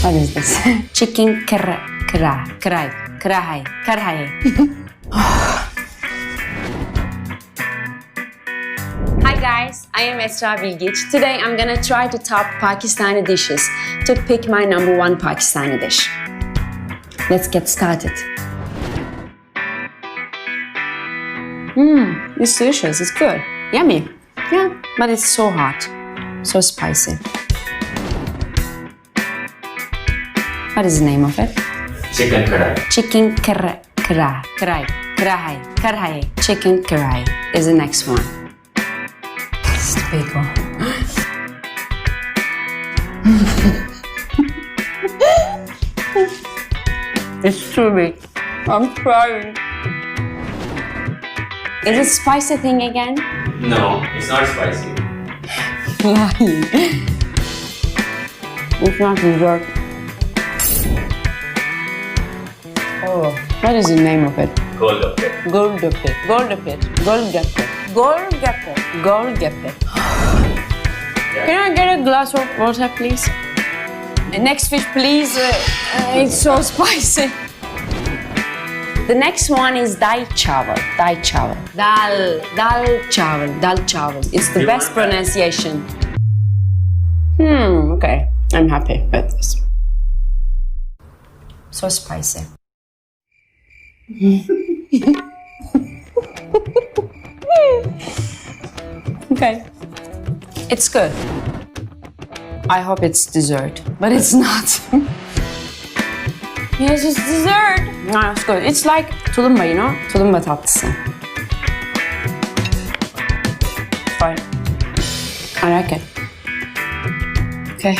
What is this? Chicken karahi. Hi guys, I am Esra Bilgic. Today I'm gonna try to top Pakistani dishes to pick my number one Pakistani dish. Let's get started. It's delicious, it's good. Yummy. Yeah, but it's so hot. So spicy. What is the name of it? Chicken karahi. Chicken karahi. Chicken karahi is the next one. It's the big one. It's too big. I'm crying. Is it spicy thing again? No, it's not spicy. Lying. It's not dessert. Oh, what is the name of it? Golgappe. Golgappe. Can I get a glass of water, please? The next fish, please. It's so spicy. The next one is dal chawal. Dal chawal. It's the best pronunciation. Okay. I'm happy with this. So spicy. Okay. It's good. I hope it's dessert, but it's not. Yes, it's dessert. No, it's good. It's like tulumba, you know? Tulumba tatlısı. Fine. I like it. Okay.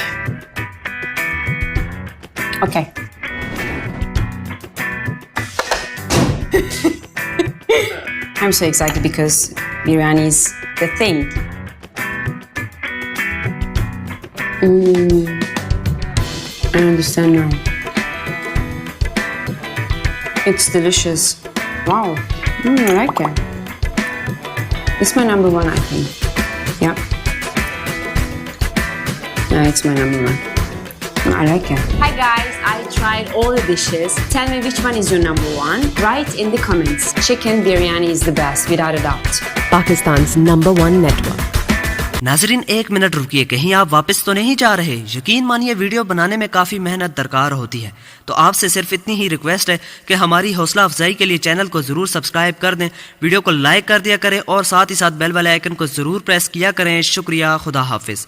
Okay. I'm so excited because biryani is the thing. I understand now. It's delicious. Wow. I like it. It's my number one, I think. Yeah. Yeah, it's my number one. I like it. Hi guys, I tried all the dishes. Tell me which one is your number one. Write in the comments. Chicken biryani is the best, without a doubt. Pakistan's number one network. नाजरीन एक minute रुकिए, कहीं आप वापस तो नहीं जा रहे? यकीन मानिए वीडियो बनाने में काफ़ी मेहनत दरकार होती है, तो आपसे सिर्फ इतनी ही रिक्वेस्ट है कि हमारी हौसला अफजाई के लिए चैनल को ज़रूर सब्सक्राइब कर दें, वीडियो को लाइक कर दिया करें और साथ ही साथ बेल वाले आइकन को ज़रूर प्रेस किया करें। शुक्रिया, खुदा हाफिज़।